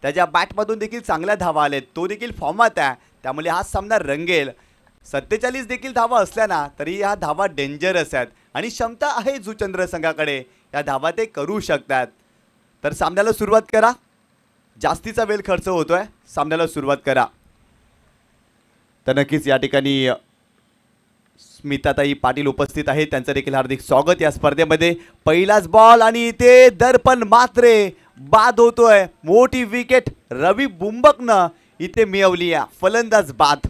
त्याच्या बॅटमधून देखील चांगल्या धावा आलेत, तो देखील फॉर्मात आहे, त्यामुळे हा सामना रंगेल। 47 देखील धावा असल्या ना तरी या धावा डेंजरस आहेत आणि क्षमता आहे जुचंद्र संघाकडे, या धावा ते करू शकतात। तर सामन्याला सुरुवात करा, जास्तीचा वेळ खर्च होतोय, सामन्याला सुरुवात करा। तर नक्कीच या ठिकाणी स्मिताताई पाटील उपस्थित आहेत, त्यांचं देखील हार्दिक स्वागत या स्पर्धेमध्ये। पहिलाच बॉल आणि इथे दर्पण मात्रे बाद होतोय, मोठी विकेट रवी बुंबकनं इथे मिळवली आहे, फलंदाज बाद।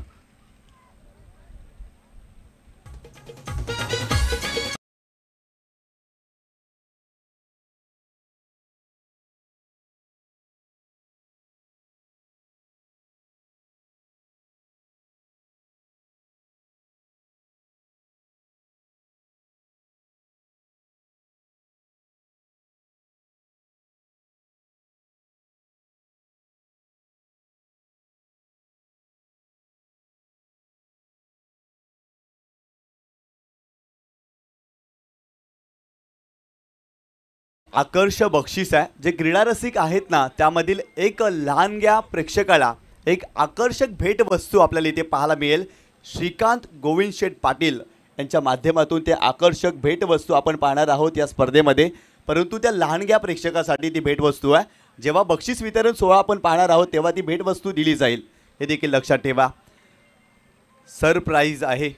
आकर्ष बक्षीस आहे, जे क्रीडा रसिक आहेत ना त्यामधील एक लहानग्या प्रेक्षकाला एक आकर्षक भेट वस्तू आपल्याला इथे पाहायला मिळेल। श्रीकांत गोविंद शेठ पाटील यांच्या माध्यमातून ते आकर्षक भेट वस्तू आपण पाहणार आहोत या स्पर्धेमध्ये, परंतु त्या लहानग्या प्रेक्षकासाठी ती भेट वस्तू आहे। जेव्हा बक्षीस वितरण सोहळा आपण पाहणार आहोत तेव्हा ती भेट वस्तू दिली जाईल, हे देखील लक्षात ठेवा, सरप्राईज आहे।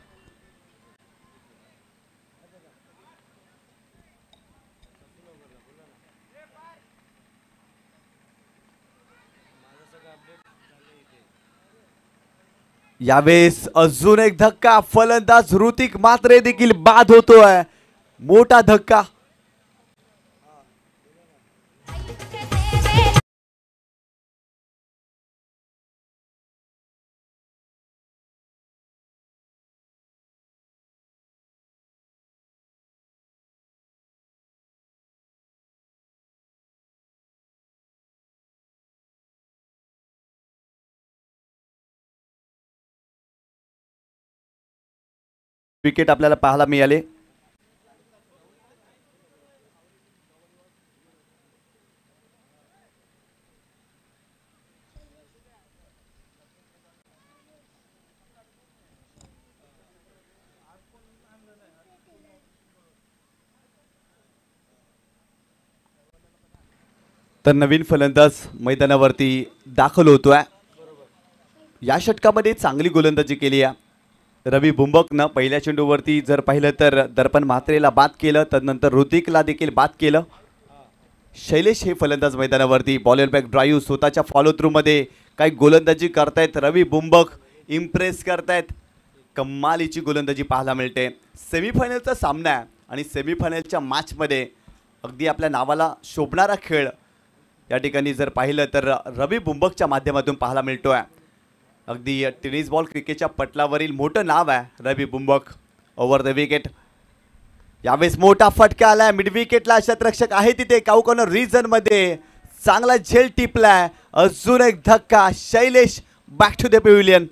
यावेळेस अजून एक धक्का, फलंदाज ऋतिक मात्रे देखील बाद होतोय, मोठा धक्का। विकेट आपल्याला पाहायला मिळाले। तर नवीन फलंदाज मैदानावरती दाखल होतोय। या षटकामध्ये चांगली गोलंदाजी केली आहे रवी बुंबकनं। पहिल्या चेंडूवरती जर पाहिलं तर दर्पण म्हात्रेला बाद केलं, त्यानंतर ऋतिकला देखील बाद केलं। शैलेश हे फलंदाज मैदानावरती बॉलर बॅक ड्राईव्ह स्वतःच्या फॉलो थ्रू मध्ये काही गोलंदाजी करतायत रवी बुंबक, इम्प्रेस करतायत, कमालीची गोलंदाजी पाहायला मिळते। सेमीफायनलचा सामना आहे आणि सेमीफायनलच्या मॅचमध्ये अगदी आपल्या नावाला शोभणारा खेळ या ठिकाणी जर पाहिलं तर रवी बुंबकच्या माध्यमातून पाहायला मिळतोय। अगदी टेनिस बॉल क्रिकेटच्या पटलावरील मोठं नाव आहे रवी बुंबक। ओव्हर द विकेट, यावेळेस मोठा फटका आलाय मिड विकेटला, शतरक्षक आहे तिथे काऊ कॉर्नर रिजन मध्ये, चांगला झेल टिपलाय, अजून एक धक्का, Shailesh back to the pavilion.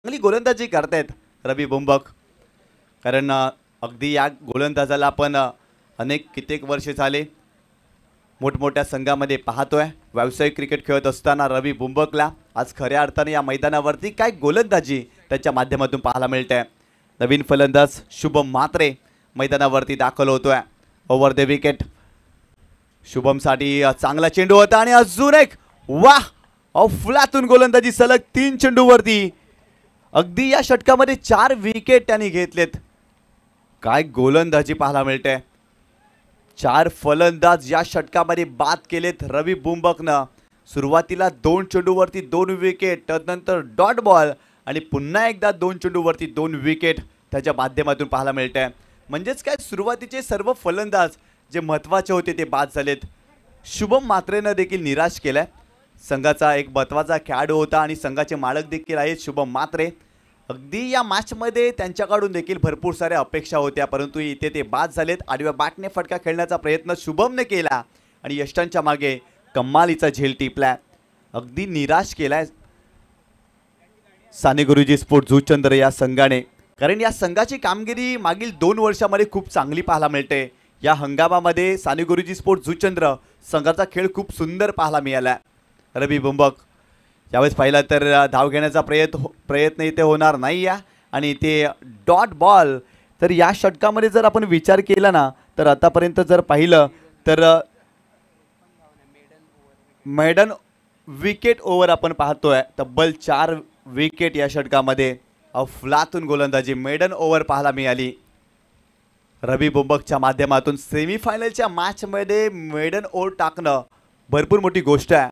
चांगली गोलंदाजी करतायत रवी बुंबक, कारण अगदी या गोलंदाजाला आपण कित्येक वर्षे झाले मोठमोठ्या संघामध्ये पाहतोय। व्यावसायिक क्रिकेट खेळत असताना रवी बुंबकला आज खऱ्या अर्थाने या मैदानावरती काय गोलंदाजी त्याच्या माध्यमातून पाहायला मिळते। नवीन फलंदाज शुभम म्हात्रे मैदानावरती दाखल होतोय। ओव्हर द विकेट, शुभमसाठी चांगला चेंडू होता आणि अजून एक, वाह, अफलातून गोलंदाजी सलग 3 चेंडूवरती। अगदी या षटकामध्ये 4 विकेट त्यांनी घेतलेत, काय गोलंदाजी पाहायला मिळते। 4 फलंदाज या षटकामध्ये बाद केलेत रवी बुंबकनं। सुरुवातीला 2 चेंडूवरती 2 विकेट, त्यानंतर डॉट बॉल आणि पुन्हा एकदा 2 चेंडूवरती 2 विकेट त्याच्या माध्यमातून पाहायला मिळते। म्हणजेच काय सुरुवातीचे सर्व फलंदाज जे महत्त्वाचे होते ते बाद झालेत. शुभम मात्रेनं देखील निराश केलंय. संघाचा एक महत्त्वाचा खेळाडू होता आणि संघाचे मालक देखील आहेत शुभम मात्रे. अगदी या मॅचमध्ये त्यांच्याकडून देखील भरपूर साऱ्या अपेक्षा होत्या, परंतु इथे ते बाद झालेत. आडव्या बॅटने फटका खेळण्याचा प्रयत्न शुभमने केला आणि यष्टांच्या मागे कमालीचा झेल टिपलाय. अगदी निराश केलाय साने गुरुजी स्पोर्ट जुचंद्र या संघाने, कारण या संघाची कामगिरी मागील 2 वर्षामध्ये खूप चांगली पाहायला मिळते. या हंगामामध्ये साने गुरुजी स्पोर्ट जुचंद्र संघाचा खेळ खूप सुंदर पाहायला मिळाला. रवी बुंबक यावेळेस पाहिला तर धाव घेण्याचा प्रयत्न इथे होणार नाही आहे आणि इथे डॉट बॉल. तर या षटकामध्ये जर आपण विचार केला ना तर आतापर्यंत जर पाहिलं तर मेडन विकेट ओव्हर आपण पाहतोय. तब्बल 4 विकेट या षटकामध्ये अफलातून गोलंदाजी मेडन ओव्हर पाहायला मिळाली. रवी बुंबकच्या माध्यमातून सेमीफायनलच्या मॅचमध्ये मेडन ओव्हर टाकणं भरपूर मोठी गोष्ट आहे.